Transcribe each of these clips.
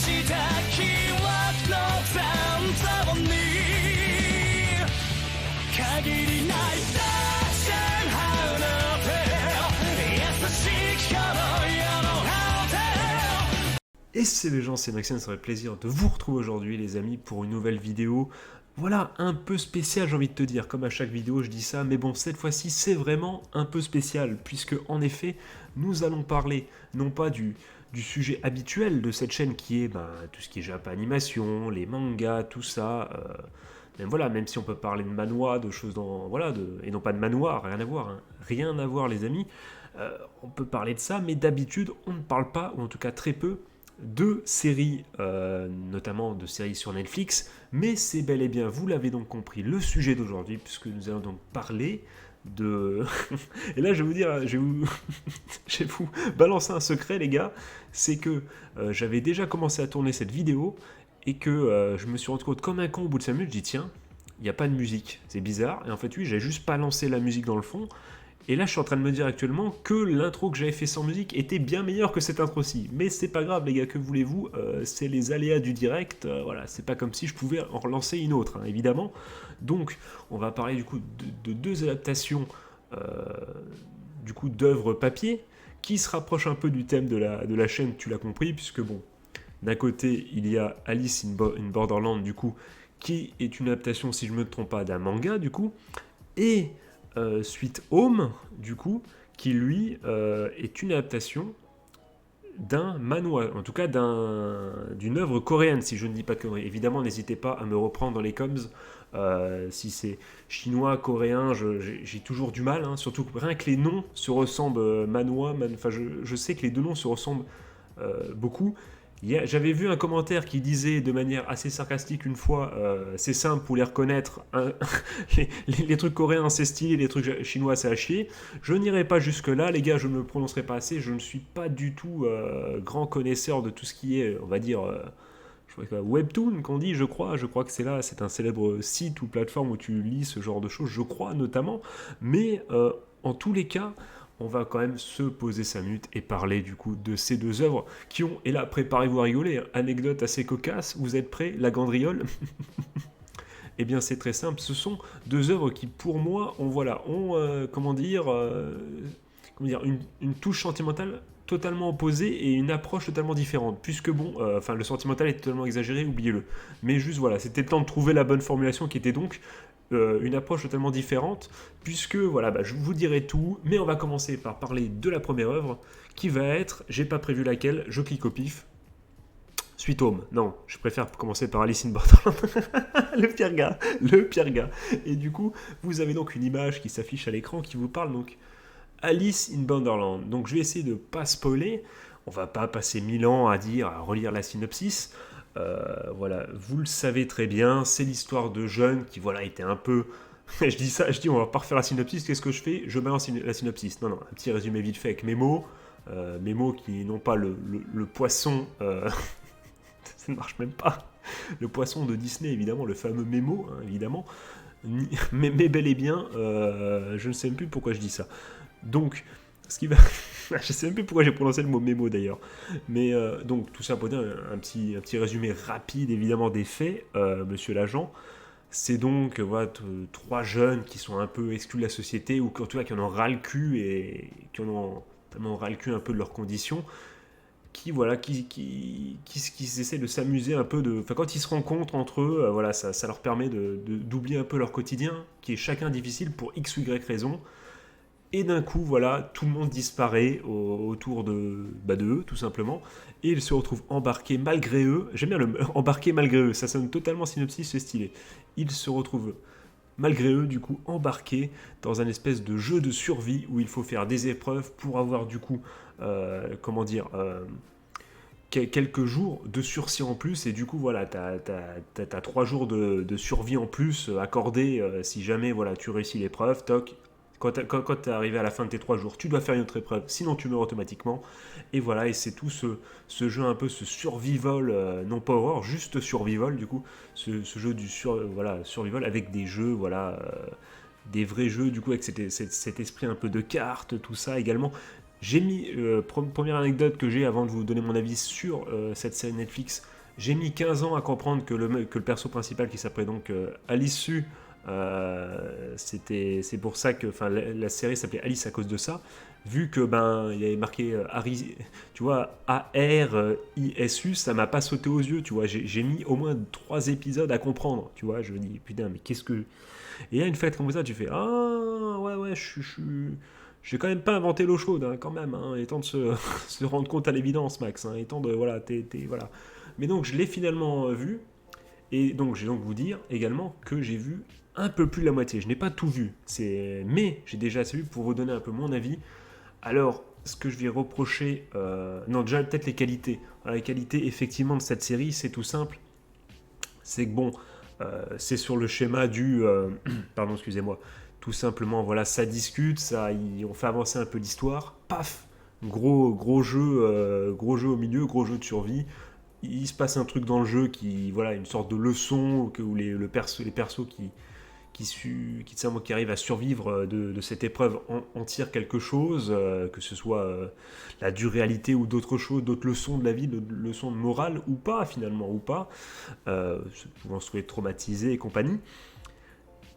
した記憶の残像に限りないダッシュハウの手優しき頃よのハウテ Et c'est les gens, c'est Maxime, ça ferait plaisir de vous retrouver aujourd'hui les amis pour une nouvelle vidéo. Voilà, un peu spécial j'ai envie de te dire, comme à chaque vidéo je dis ça, mais bon cette fois-ci c'est vraiment un peu spécial, puisque en effet nous allons parler non pas du sujet habituel de cette chaîne qui est tout ce qui est Japon animation, les mangas, tout ça, même voilà, même si on peut parler de manhwa, de choses dans, voilà, et non pas de manoir, rien à voir, hein, rien à voir les amis, on peut parler de ça, mais d'habitude on ne parle pas, ou en tout cas très peu, de séries, notamment de séries sur Netflix, mais c'est bel et bien, vous l'avez donc compris, le sujet d'aujourd'hui, puisque nous allons donc parler de... Et là, je vais vous dire, je vais vous balancer un secret, les gars, c'est que j'avais déjà commencé à tourner cette vidéo, et que je me suis retrouvé comme un con au bout de 5 minutes, je dis tiens, il n'y a pas de musique, c'est bizarre, et en fait oui, j'ai juste pas lancé la musique dans le fond, et là, je suis en train de me dire actuellement que l'intro que j'avais fait sans musique était bien meilleure que cette intro-ci. Mais c'est pas grave, les gars, que voulez-vous, c'est les aléas du direct. Voilà, c'est pas comme si je pouvais en relancer une autre, hein, évidemment. Donc, on va parler du coup de deux adaptations du coup d'œuvres papier qui se rapprochent un peu du thème de la chaîne, tu l'as compris, puisque bon, d'un côté, il y a Alice in Borderland, du coup, qui est une adaptation, si je me trompe pas, d'un manga, du coup, et Sweet Home, du coup, qui lui est une adaptation d'un manhwa, en tout cas d'une œuvre coréenne, si je ne dis pas de conneries. Évidemment, n'hésitez pas à me reprendre dans les coms, si c'est chinois, coréen, j'ai toujours du mal, hein, surtout que rien que les noms se ressemblent, manhwa, enfin je sais que les deux noms se ressemblent beaucoup. J'avais vu un commentaire qui disait de manière assez sarcastique une fois, c'est simple pour les reconnaître, hein, les trucs coréens c'est stylé, les trucs chinois c'est à chier. Je n'irai pas jusque là, les gars, je ne me prononcerai pas assez, je ne suis pas du tout grand connaisseur de tout ce qui est, on va dire, je crois que Webtoon qu'on dit, je crois que c'est là, c'est un célèbre site ou plateforme où tu lis ce genre de choses, je crois notamment, mais en tous les cas, on va quand même se poser 5 minutes et parler du coup de ces deux œuvres qui ont, et là préparez-vous à rigoler, hein, anecdote assez cocasse, vous êtes prêts, la Gandriole? Eh bien c'est très simple, ce sont deux œuvres qui pour moi ont, voilà, comment dire, une touche sentimentale totalement opposée et une approche totalement différente, puisque bon, enfin le sentimental est totalement exagéré, oubliez-le, mais juste voilà, c'était le temps de trouver la bonne formulation qui était donc une approche totalement différente, puisque voilà, je vous dirai tout, mais on va commencer par parler de la première œuvre, qui va être, j'ai pas prévu laquelle, je clique au pif, Sweet Home. Non, je préfère commencer par Alice in Borderland. le pire gars. Et du coup, vous avez donc une image qui s'affiche à l'écran qui vous parle donc Alice in Borderland. Donc je vais essayer de pas spoiler, on va pas passer 1000 ans à relire la synopsis. Voilà, vous le savez très bien, c'est l'histoire de jeunes qui voilà étaient un peu... je dis on va pas refaire la synopsis, qu'est-ce que je fais? Je balance la synopsis. Non, un petit résumé vite fait avec mes mots qui n'ont pas le poisson... ça ne marche même pas. Le poisson de Disney, évidemment, le fameux Mémo, hein, évidemment. Mais bel et bien, je ne sais même plus pourquoi je dis ça. Donc, ce qui va... je ne sais même plus pourquoi j'ai prononcé le mot mémo d'ailleurs. Mais donc, tout ça pour dire un petit résumé rapide, évidemment, des faits, monsieur l'agent. C'est donc voilà, 3 jeunes qui sont un peu exclus de la société, ou en tout cas qui en ont ras le cul, et qui en ont tellement ras le cul un peu de leurs conditions, qui essaient de s'amuser un peu de... Enfin, quand ils se rencontrent entre eux, voilà, ça leur permet d'oublier un peu leur quotidien, qui est chacun difficile pour X ou Y raison. Et d'un coup, voilà, tout le monde disparaît autour de eux, tout simplement. Et ils se retrouvent embarqués malgré eux. J'aime bien le embarqués malgré eux, ça sonne totalement synopsis, c'est stylé. Ils se retrouvent malgré eux, du coup, embarqués dans un espèce de jeu de survie où il faut faire des épreuves pour avoir, du coup, quelques jours de sursis en plus, et du coup voilà, t'as 3 jours de survie en plus accordés si jamais voilà, tu réussis l'épreuve, toc. Quand t'es arrivé à la fin de tes 3 jours, tu dois faire une autre épreuve, sinon tu meurs automatiquement. Et voilà, et c'est tout ce jeu un peu, ce survival, non pas horror, juste survival du coup, ce jeu du survival avec des jeux, voilà, des vrais jeux du coup, avec cet esprit un peu de cartes, tout ça également. J'ai mis, première anecdote que j'ai avant de vous donner mon avis sur cette série Netflix, J'ai mis 15 ans à comprendre que le perso principal qui s'appelait donc Alice Su, c'est pour ça que la série s'appelait Alice à cause de ça, vu que il y avait marqué Harry, tu vois, ARISU, ça m'a pas sauté aux yeux, tu vois, j'ai mis au moins 3 épisodes à comprendre, tu vois, je me dis putain mais qu'est-ce que... Et il y a une fête comme ça, tu fais ah ouais, j'ai quand même pas inventé l'eau chaude, hein, quand même, hein, il est temps de se rendre compte à l'évidence, Max, hein, il est temps de, voilà, voilà. Mais donc je l'ai finalement vu, et donc j'ai donc vous dire également que j'ai vu un peu plus de la moitié. Je n'ai pas tout vu, mais j'ai déjà assez vu pour vous donner un peu mon avis. Alors, ce que je vais reprocher, non déjà peut-être les qualités. Alors, les qualités effectivement de cette série, c'est tout simple. C'est que bon, c'est sur le schéma du, pardon, excusez-moi. Tout simplement, voilà, ça discute, on fait avancer un peu l'histoire. Paf, gros jeu au milieu, gros jeu de survie. Il se passe un truc dans le jeu qui, voilà, une sorte de leçon où les persos qui arrivent à survivre de cette épreuve en tirent quelque chose, que ce soit la dure réalité ou d'autres choses, d'autres leçons de la vie, d'autres leçons de morale ou pas finalement, ou pas, pouvant se trouver traumatisés et compagnie.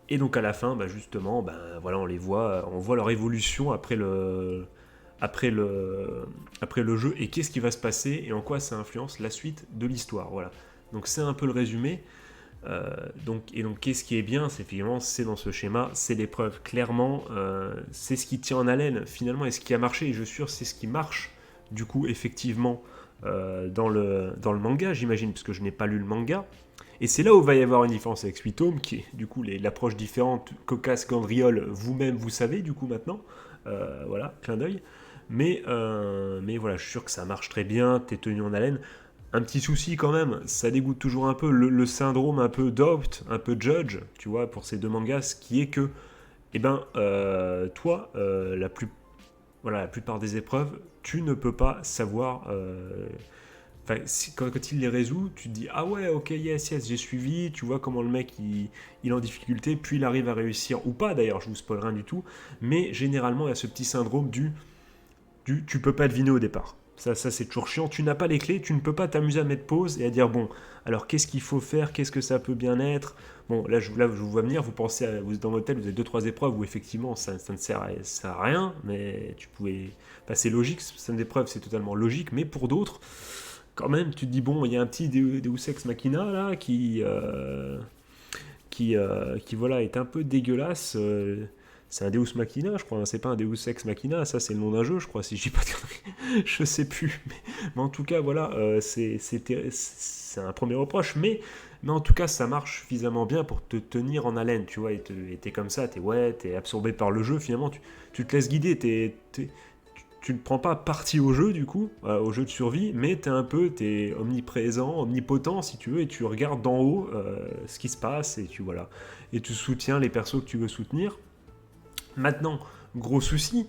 Et donc à la fin, justement, voilà, on voit leur évolution après le jeu et qu'est-ce qui va se passer et en quoi ça influence la suite de l'histoire. Voilà. Donc c'est un peu le résumé. Donc qu'est-ce qui est bien, c'est dans ce schéma, c'est l'épreuve. Clairement, c'est ce qui tient en haleine finalement et ce qui a marché. Et je suis sûr c'est ce qui marche du coup effectivement dans le manga, j'imagine, parce que je n'ai pas lu le manga. Et c'est là où va y avoir une différence avec Sweet Home, qui est du coup l'approche différente, cocasse, Gandriole, vous-même vous savez du coup maintenant. Voilà, clin d'œil. Mais voilà, je suis sûr que ça marche très bien, t'es tenu en haleine. Un petit souci quand même, ça dégoûte toujours un peu le syndrome un peu Doubt, un peu Judge, tu vois, pour ces deux mangas, qui est que, toi, la plupart des épreuves, tu ne peux pas savoir. Quand il les résout, tu te dis ah ouais, ok, yes, j'ai suivi. Tu vois comment le mec il est en difficulté, puis il arrive à réussir ou pas. D'ailleurs, je vous spoil rien du tout, mais généralement il y a ce petit syndrome du tu peux pas deviner au départ. Ça c'est toujours chiant. Tu n'as pas les clés, tu ne peux pas t'amuser à mettre pause et à dire bon, alors qu'est-ce qu'il faut faire, qu'est-ce que ça peut bien être. Bon, là je vous vois venir, vous pensez, vous êtes dans votre tête, vous avez 2-3 épreuves où effectivement ça ne sert à rien, mais tu pouvais. C'est logique, certaines épreuves c'est totalement logique, mais pour d'autres, quand même, tu te dis bon, il y a un petit Deus Ex Machina là qui voilà est un peu dégueulasse. C'est un Deus Machina, je crois, hein, c'est pas un Deus Ex Machina, ça c'est le nom d'un jeu, je crois, si je dis pas de conneries, je sais plus. Mais en tout cas, voilà, c'est un premier reproche, mais en tout cas, ça marche suffisamment bien pour te tenir en haleine, tu vois, et t'es comme ça, t'es absorbé par le jeu, finalement, tu te laisses guider, tu ne prends pas parti au jeu, du coup, au jeu de survie, mais t'es omniprésent, omnipotent, si tu veux, et tu regardes d'en haut ce qui se passe, et et tu soutiens les persos que tu veux soutenir. Maintenant, gros souci,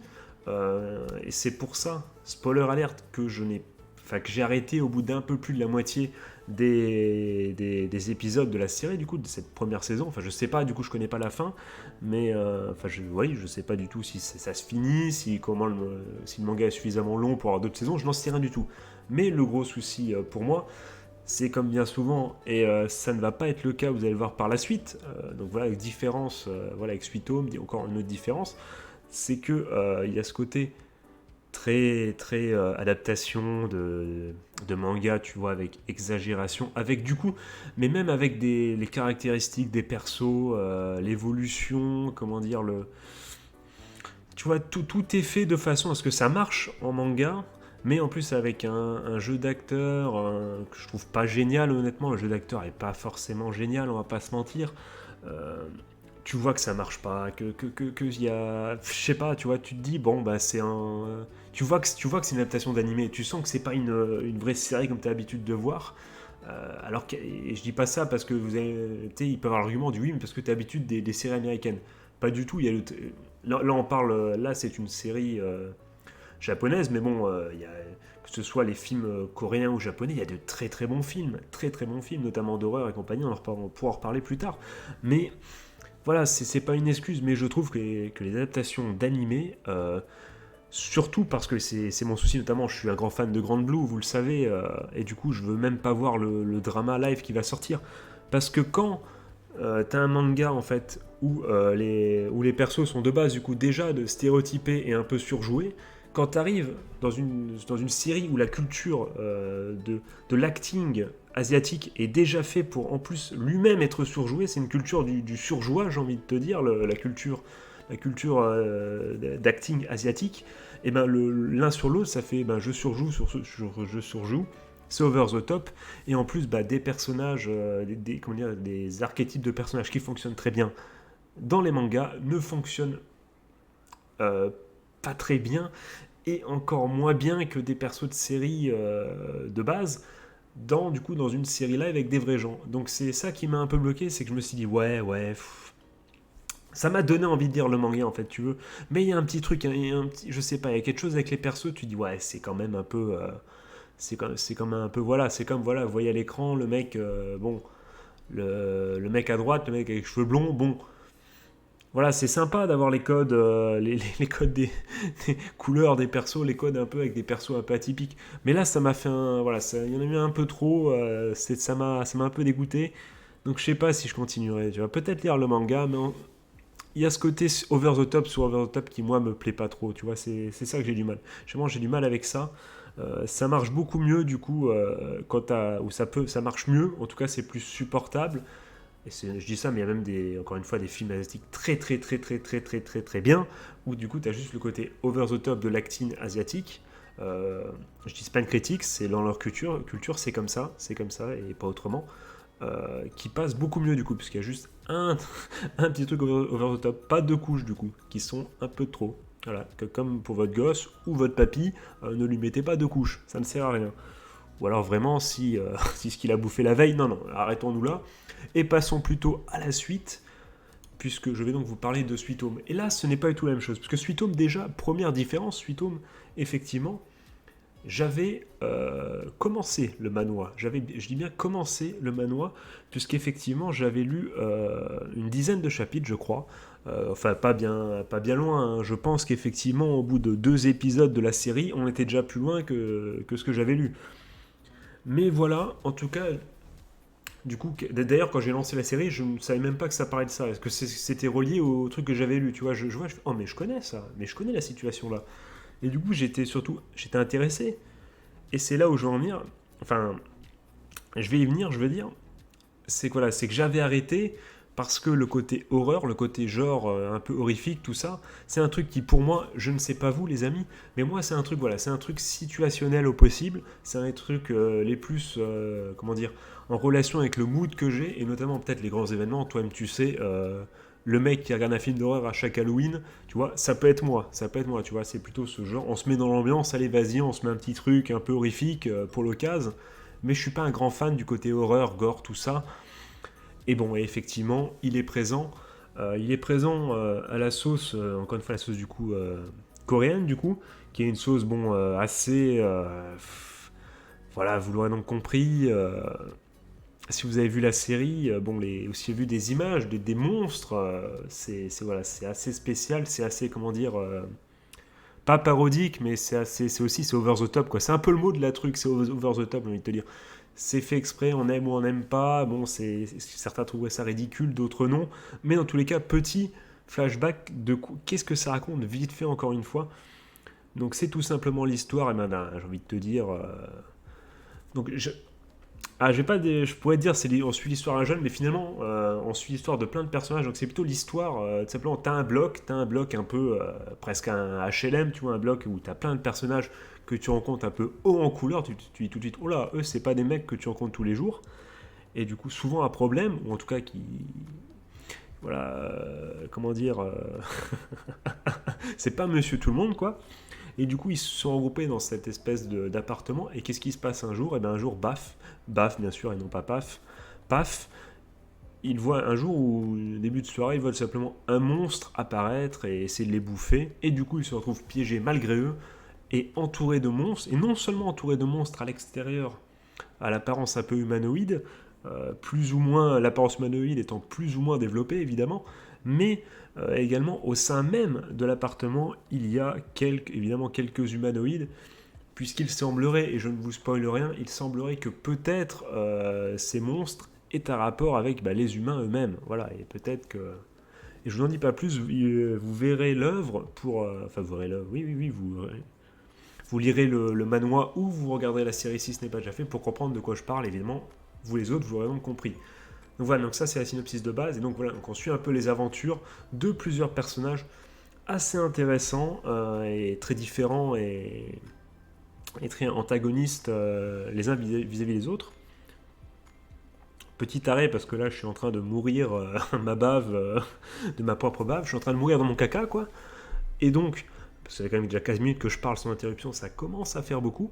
et c'est pour ça, spoiler alerte, que j'ai arrêté au bout d'un peu plus de la moitié des épisodes de la série, du coup, de cette première saison. Enfin, je sais pas, du coup, je connais pas la fin, mais je sais pas du tout si ça se finit, si le manga est suffisamment long pour avoir d'autres saisons, je n'en sais rien du tout. Mais le gros souci pour moi, c'est comme bien souvent, et ça ne va pas être le cas, vous allez le voir par la suite, donc voilà, avec différence, avec Sweet Home, il y a encore une autre différence, c'est que il y a ce côté très, très adaptation de manga, tu vois, avec exagération, avec du coup, mais même avec les caractéristiques des persos, l'évolution, comment dire, tu vois, tout est fait de façon à ce que ça marche en manga, mais en plus avec un jeu d'acteur que je trouve pas génial, honnêtement. Le jeu d'acteur est pas forcément génial, on va pas se mentir. Tu vois que ça marche pas, que y a, je sais pas, tu vois, tu te dis bon c'est un, tu vois que c'est une adaptation d'animé, tu sens que c'est pas une vraie série comme tu as l'habitude de voir. Alors que, et je dis pas ça parce que ils peuvent avoir l'argument du oui, mais parce que tu as l'habitude des séries américaines. Pas du tout. Là on parle, là c'est une série japonaise, mais bon, que ce soit les films coréens ou japonais, il y a de très très bons films, notamment d'horreur et compagnie. On pourra en reparler plus tard. Mais voilà, c'est pas une excuse, mais je trouve que les adaptations d'animé Surtout parce que c'est mon souci, notamment, je suis un grand fan de Grand Blue, vous le savez, et du coup, je veux même pas voir le drama live qui va sortir. Parce que quand t'as un manga, en fait, où les persos sont de base, du coup, déjà de stéréotypés et un peu surjoués, quand t'arrives dans une série où la culture de l'acting asiatique est déjà fait pour, en plus, lui-même être surjoué, c'est une culture du surjoie, j'ai envie de te dire, la culture d'acting asiatique, et ben l'un sur l'autre, ça fait ben, je surjoue je surjoue, c'est over the top, et en plus bah, des personnages, comment dire, des archétypes de personnages qui fonctionnent très bien dans les mangas ne fonctionnent euh, pas très bien, et encore moins bien que des persos de série de base, du coup, dans une série live avec des vrais gens. Donc c'est ça qui m'a un peu bloqué, c'est que je me suis dit, ça m'a donné envie de lire le manga en fait, tu veux. Mais il y a un petit truc, je sais pas, il y a quelque chose avec les persos, tu dis ouais, c'est quand même un peu, c'est quand même un peu, voilà, c'est comme voilà, vous voyez à l'écran le mec, bon, le mec à droite, le mec avec les cheveux blonds, bon, voilà, c'est sympa d'avoir les codes, les codes des couleurs des persos, les codes un peu avec des persos un peu atypiques. Mais là, ça m'a fait un, voilà, il y en a eu un peu trop, ça m'a un peu dégoûté. Donc je sais pas si je continuerai, tu vas peut-être lire le manga, mais il y a ce côté over the top sur over the top qui moi me plaît pas trop, tu vois, c'est ça que j'ai du mal. Vraiment j'ai du mal avec ça. Ça marche beaucoup mieux du coup ou ça marche mieux, en tout cas c'est plus supportable. Et je dis ça, mais il y a même encore une fois des films asiatiques très bien, où du coup tu as juste le côté over the top de l'acting asiatique. Je dis c'est pas une critique, c'est dans leur culture c'est comme ça et pas autrement. Qui passe beaucoup mieux du coup, parce qu'il y a juste un petit truc over the top, pas deux couches du coup, qui sont un peu trop. Voilà, comme pour votre gosse ou votre papy, ne lui mettez pas deux couches, ça ne sert à rien. Ou alors vraiment, si ce qu'il a bouffé la veille, non, arrêtons-nous là. Et passons plutôt à la suite, puisque je vais donc vous parler de Sweet Home. Et là, ce n'est pas du tout la même chose, parce que Sweet Home, déjà, première différence, Sweet Home, effectivement, j'avais commencé le manhwa. Je dis bien commencé le manhwa, puisqu'effectivement j'avais lu une dizaine de chapitres, je crois. Enfin, pas bien loin. Hein. Je pense qu'effectivement, au bout de 2 épisodes de la série, on était déjà plus loin que ce que j'avais lu. Mais voilà, en tout cas, du coup, d'ailleurs, quand j'ai lancé la série, je ne savais même pas que ça parlait de ça. Est-ce que c'était relié au truc que j'avais lu, tu vois, je vois, je fais, oh, mais je connais ça, mais je connais la situation là. Et du coup, j'étais intéressé. Et c'est là où je veux en venir. Enfin, je vais y venir, je veux dire. C'est que, voilà, c'est que j'avais arrêté parce que le côté horreur, le côté genre un peu horrifique, tout ça, c'est un truc qui pour moi, je ne sais pas vous les amis, mais moi c'est un truc, voilà, c'est un truc situationnel au possible, c'est un truc les plus, comment dire, en relation avec le mood que j'ai, et notamment peut-être les grands événements, toi-même tu sais, le mec qui regarde un film d'horreur à chaque Halloween, tu vois, ça peut être moi, tu vois, c'est plutôt ce genre, on se met dans l'ambiance, allez vas-y, on se met un petit truc un peu horrifique pour l'occasion, mais je suis pas un grand fan du côté horreur, gore, tout ça, et bon, et effectivement, il est présent. À la sauce, encore une fois, la sauce du coup coréenne, du coup, qui est une sauce, bon, assez. Voilà, vous l'aurez donc compris. Si vous avez vu la série, bon, aussi vu des images, des monstres, voilà, c'est assez spécial, c'est assez, comment dire. Pas parodique, mais c'est over the top, quoi. C'est un peu le mot de la truc, c'est over the top, j'ai envie de te dire. C'est fait exprès, on aime ou on n'aime pas. Bon, certains trouveraient ça ridicule, d'autres non. Mais dans tous les cas, petit flashback de qu'est-ce que ça raconte, vite fait encore une fois. Donc c'est tout simplement l'histoire, et ben, j'ai envie de te dire. Donc je pourrais te dire on suit l'histoire d'un jeune, mais finalement on suit l'histoire de plein de personnages. Donc c'est plutôt l'histoire. Tout simplement, t'as un bloc un peu presque un HLM, tu vois, un bloc où t'as plein de personnages que tu rencontres un peu haut en couleur. Tu dis tout de suite, oh là, eux c'est pas des mecs que tu rencontres tous les jours. Et du coup souvent un problème, ou en tout cas qui, voilà, comment dire, c'est pas Monsieur Tout le Monde quoi. Et du coup, ils se sont regroupés dans cette espèce d'appartement. Et qu'est-ce qui se passe un jour? Et bien un jour, baf bien sûr, et non pas paf, ils voient un jour où, début de soirée, ils voient simplement un monstre apparaître et essayer de les bouffer. Et du coup, ils se retrouvent piégés malgré eux et entourés de monstres. Et non seulement entourés de monstres à l'extérieur, à l'apparence un peu humanoïde, plus ou moins, l'apparence humanoïde étant plus ou moins développée, évidemment, mais également au sein même de l'appartement, il y a évidemment quelques humanoïdes, puisqu'il semblerait, et je ne vous spoile rien, il semblerait que peut-être ces monstres aient un rapport avec les humains eux-mêmes. Voilà, et peut-être que... Et je vous en dis pas plus, vous verrez l'œuvre pour... Enfin, vous verrez l'œuvre, oui, vous lirez le manhwa ou vous regarderez la série si ce n'est pas déjà fait pour comprendre de quoi je parle, évidemment. Vous les autres, vous aurez donc compris. Donc voilà, donc ça c'est la synopsis de base, et donc voilà, donc on suit un peu les aventures de plusieurs personnages assez intéressants et très différents et très antagonistes les uns vis-à-vis des autres. Petit arrêt parce que là je suis en train de mourir ma bave, de ma propre bave, je suis en train de mourir dans mon caca quoi. Et donc, parce que ça fait quand même déjà 15 minutes que je parle sans interruption, ça commence à faire beaucoup.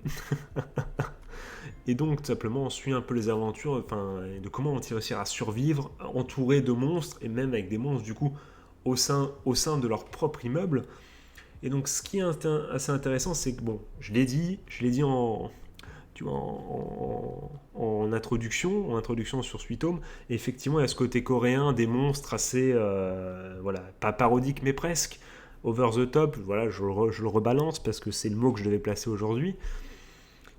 Et donc tout simplement on suit un peu les aventures de comment on réussir à survivre entouré de monstres et même avec des monstres du coup au sein de leur propre immeuble. Et donc ce qui est assez intéressant c'est que bon, je l'ai dit en introduction sur Sweet Home, et effectivement il y a ce côté coréen des monstres assez pas parodique mais presque over the top. Voilà, je le rebalance parce que c'est le mot que je devais placer aujourd'hui.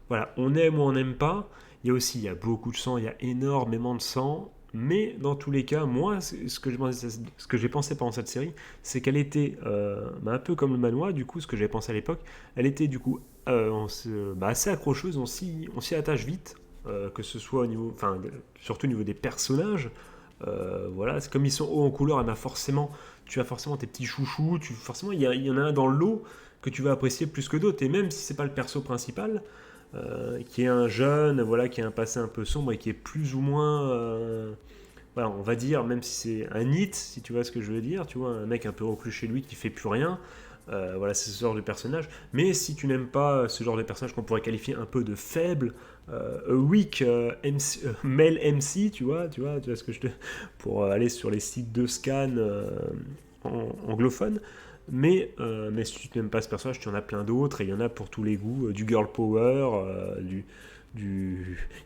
Voilà, on aime ou on n'aime pas. Il y a beaucoup de sang, il y a énormément de sang. Mais dans tous les cas, moi, ce que j'ai pensé pendant cette série, c'est qu'elle était un peu comme le manhwa, du coup, ce que j'avais pensé à l'époque. Elle était du coup assez accrocheuse, on s'y attache vite, que ce soit surtout au niveau des personnages. Voilà, c'est comme ils sont hauts en couleur, tu as forcément tes petits chouchous, forcément il y en a un dans le lot que tu vas apprécier plus que d'autres. Et même si c'est pas le perso principal, qui est un jeune, voilà, qui a un passé un peu sombre et qui est plus ou moins, on va dire, même si c'est un hit, si tu vois ce que je veux dire, tu vois, un mec un peu reclus chez lui qui fait plus rien, voilà, c'est ce genre de personnage. Mais si tu n'aimes pas ce genre de personnage qu'on pourrait qualifier un peu de faible, weak male MC, tu vois ce que pour aller sur les sites de scan anglophones. Mais si tu n'aimes pas ce personnage, tu en as plein d'autres, et il y en a pour tous les goûts, du girl power,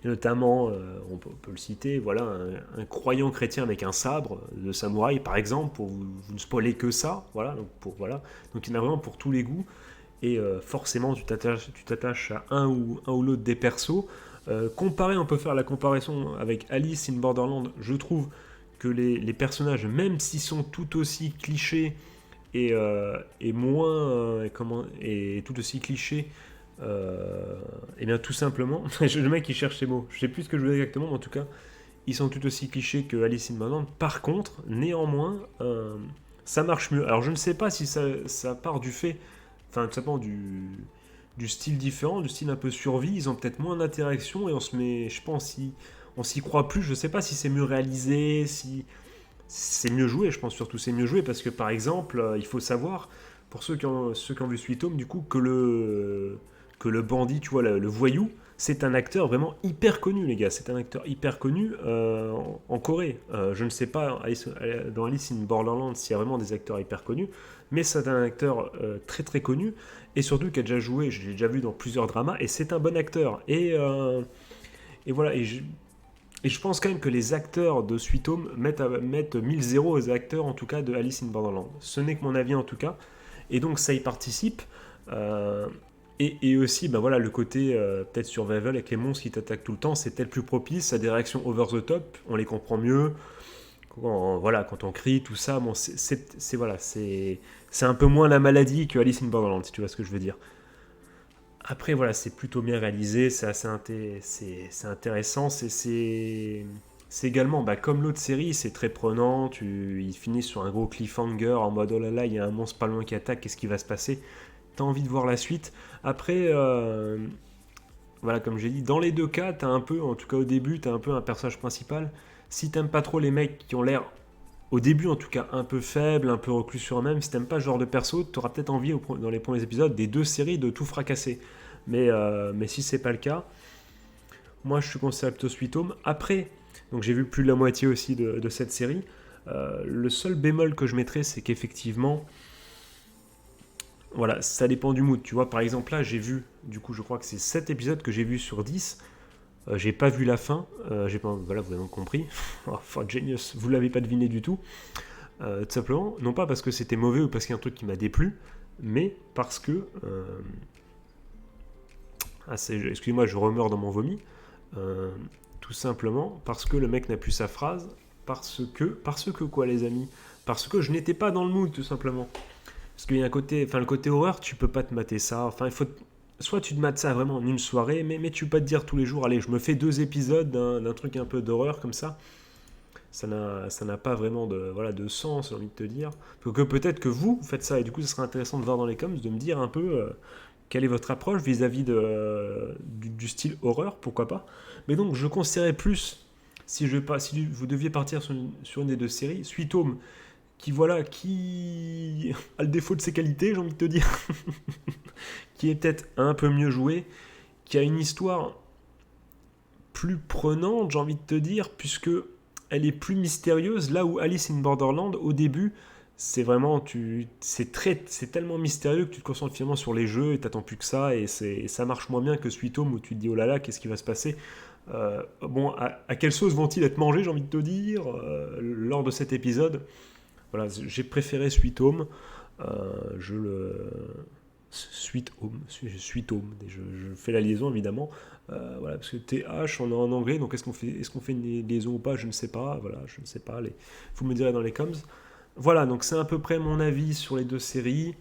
notamment, on peut le citer, voilà, un croyant chrétien avec un sabre de samouraï, par exemple, pour vous ne spoiler que ça, voilà, donc il y en a vraiment pour tous les goûts, et forcément tu t'attaches à un ou l'autre des persos. On peut faire la comparaison avec Alice in Borderland. Je trouve que les personnages, même s'ils sont tout aussi clichés et tout aussi cliché, et bien tout simplement, le mec il cherche ses mots, je sais plus ce que je veux dire exactement, mais en tout cas ils sont tout aussi clichés que Alice in Borderland. Par contre, néanmoins, ça marche mieux. Alors je ne sais pas si ça part du fait, tout simplement du style différent, du style un peu survie. Ils ont peut-être moins d'interaction et on s'y croit plus. Je sais pas si c'est mieux réalisé, si c'est mieux joué. Je pense surtout c'est mieux joué parce que par exemple, il faut savoir, pour ceux qui ont vu Sweet Home, du coup, que le bandit, tu vois, le voyou, c'est un acteur vraiment hyper connu, les gars. C'est un acteur hyper connu en Corée. Je ne sais pas dans Alice in Borderland s'il y a vraiment des acteurs hyper connus, mais c'est un acteur très très connu, et surtout qui a déjà joué, je l'ai déjà vu dans plusieurs dramas, et c'est un bon acteur. Et voilà, et je pense quand même que les acteurs de Sweet Home mettent 1000 aux acteurs, en tout cas, de Alice in Borderland. Ce n'est que mon avis, en tout cas. Et donc ça y participe. Et aussi, voilà, le côté peut-être survival avec les monstres qui t'attaquent tout le temps, c'est peut-être plus propice à des réactions over the top, on les comprend mieux. Quand on crie, tout ça, bon, c'est un peu moins la maladie que Alice in Borderland, si tu vois ce que je veux dire. Après, voilà, c'est plutôt bien réalisé, c'est intéressant, c'est également, comme l'autre série, c'est très prenant, il finit sur un gros cliffhanger en mode oh là là, il y a un monstre pas loin qui attaque, qu'est-ce qui va se passer? T'as envie de voir la suite. Après, voilà, comme j'ai dit, dans les deux cas, t'as un peu, en tout cas au début, t'as un peu un personnage principal. Si t'aimes pas trop les mecs qui ont l'air, au début en tout cas, un peu faibles, un peu reclus sur eux-mêmes, si t'aimes pas ce genre de perso, t'auras peut-être envie, dans les premiers épisodes, des deux séries, de tout fracasser. Mais si c'est pas le cas, moi je suis conseillé plutôt Sweet Home. Après, donc j'ai vu plus de la moitié aussi de cette série. Le seul bémol que je mettrais, c'est qu'effectivement, voilà, ça dépend du mood. Tu vois, par exemple, là, j'ai vu, du coup, je crois que c'est 7 épisodes que j'ai vu sur 10. J'ai pas vu la fin. Voilà, vous avez donc compris. Oh, for genius, vous l'avez pas deviné du tout. Tout simplement, non pas parce que c'était mauvais ou parce qu'il y a un truc qui m'a déplu, mais parce que... excusez-moi, je remeurs dans mon vomi. Tout simplement parce que le mec n'a plus sa phrase, parce que quoi les amis? Parce que je n'étais pas dans le mood tout simplement. Parce qu'il y a un côté, enfin le côté horreur, tu peux pas te mater ça, enfin il faut... Soit tu te mates ça vraiment en une soirée, mais tu peux pas te dire tous les jours, allez je me fais 2 épisodes d'un truc un peu d'horreur comme ça. Ça n'a pas vraiment de sens, j'ai envie de te dire. Que peut-être que vous faites ça, et du coup ça serait intéressant de voir dans les coms, de me dire un peu quelle est votre approche vis-à-vis du style horreur, pourquoi pas. Mais donc je conseillerais plus, si vous deviez partir sur une des 2 séries, Sweet Home, qui a le défaut de ses qualités, j'ai envie de te dire, qui est peut-être un peu mieux joué, qui a une histoire plus prenante, j'ai envie de te dire, puisque elle est plus mystérieuse, là où Alice in Borderland, au début, c'est vraiment, c'est tellement mystérieux que tu te concentres finalement sur les jeux et t'attends plus que ça, et ça marche moins bien que Sweet Home où tu te dis oh là là, qu'est-ce qui va se passer. Bon, à quelle sauce vont-ils être mangés, j'ai envie de te dire, lors de cet épisode. Voilà, j'ai préféré Sweet Home. Sweet Home, je fais la liaison évidemment. Voilà, parce que TH on est en anglais, donc est-ce qu'on fait une liaison ou pas, je ne sais pas. Voilà, je ne sais pas. Vous me direz dans les coms. Voilà, donc c'est à peu près mon avis sur les 2 séries.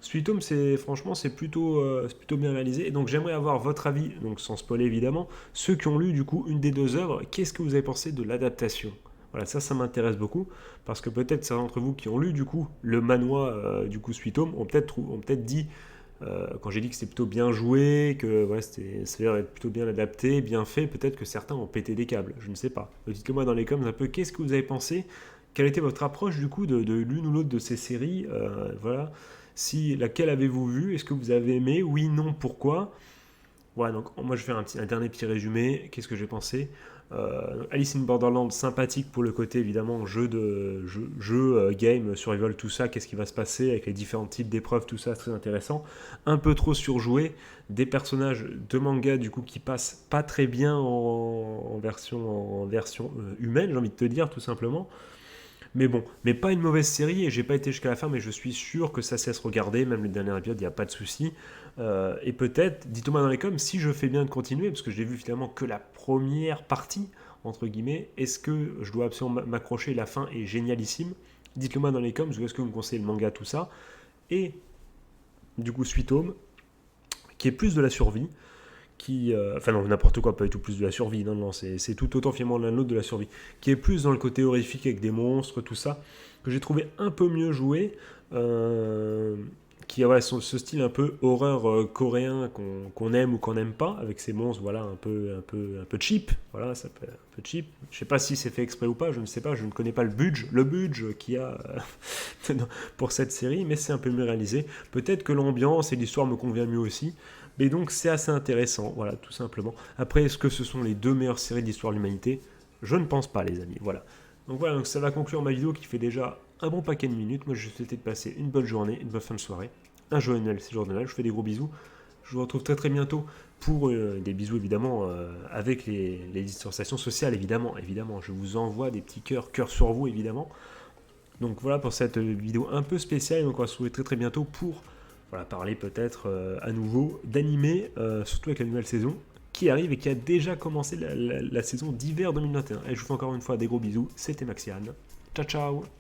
Sweet Home, franchement, c'est plutôt bien réalisé. Et donc j'aimerais avoir votre avis, donc sans spoiler évidemment, ceux qui ont lu du coup une des 2 œuvres, qu'est-ce que vous avez pensé de l'adaptation? Voilà, ça m'intéresse beaucoup, parce que peut-être certains d'entre vous qui ont lu du coup le manhwa du coup Sweet Home ont peut-être dit, quand j'ai dit que c'était plutôt bien joué, que ouais, ça a l'air d'être plutôt bien adapté, bien fait, peut-être que certains ont pété des câbles, je ne sais pas. Dites-le moi dans les coms un peu, qu'est-ce que vous avez pensé? Quelle était votre approche du coup de l'une ou l'autre de ces séries? Voilà. Laquelle avez-vous vu? Est-ce que vous avez aimé? Oui, non, pourquoi? Voilà, donc moi je vais faire un dernier petit résumé. Qu'est-ce que j'ai pensé? Alice in Borderland, sympathique pour le côté évidemment jeu, game, survival, tout ça, qu'est-ce qui va se passer avec les différents types d'épreuves, tout ça, très intéressant. Un peu trop surjoué, des personnages de manga du coup qui passent pas très bien en version humaine, j'ai envie de te dire tout simplement. Mais bon, mais pas une mauvaise série, et j'ai pas été jusqu'à la fin, mais je suis sûr que ça cesse regarder, même le dernier épisode, il n'y a pas de souci. Et peut-être, dites-moi dans les coms, si je fais bien de continuer, parce que j'ai vu finalement que la première partie, entre guillemets, est-ce que je dois absolument m'accrocher, la fin est génialissime. Dites-le moi dans les coms, ou est-ce que vous me conseillez le manga, tout ça. Et du coup, Sweet Home, qui est plus de la survie, enfin non, n'importe quoi, pas du tout plus de la survie, non, c'est tout autant finalement l'un de l'autre de la survie, qui est plus dans le côté horrifique avec des monstres, tout ça, que j'ai trouvé un peu mieux joué, qui a ce style un peu horreur coréen qu'on aime ou qu'on n'aime pas, avec ces monstres, voilà, un peu cheap, voilà, ça peut être un peu cheap. Je sais pas si c'est fait exprès ou pas, je ne sais pas, je ne connais pas le budget qu'il y a pour cette série, mais c'est un peu mieux réalisé. Peut-être que l'ambiance et l'histoire me convient mieux aussi. Mais donc c'est assez intéressant, voilà, tout simplement. Après, est-ce que ce sont les 2 meilleures séries de l'histoire de l'humanité? Je ne pense pas, les amis, voilà. Donc voilà, donc ça va conclure ma vidéo qui fait déjà un bon paquet de minutes. Moi, je vais souhaiter de passer une bonne journée, une bonne fin de soirée. Un joyeux Noël, c'est jour de Noël, je vous fais des gros bisous. Je vous retrouve très très bientôt pour des bisous, évidemment, avec les distanciations sociales, évidemment. Je vous envoie des petits cœurs sur vous, évidemment. Donc voilà pour cette vidéo un peu spéciale. Donc on va se retrouver très très bientôt pour... Voilà, parler peut-être à nouveau d'animé, surtout avec la nouvelle saison qui arrive et qui a déjà commencé la saison d'hiver 2021. Et je vous fais encore une fois des gros bisous, c'était Maxiane. Ciao ciao.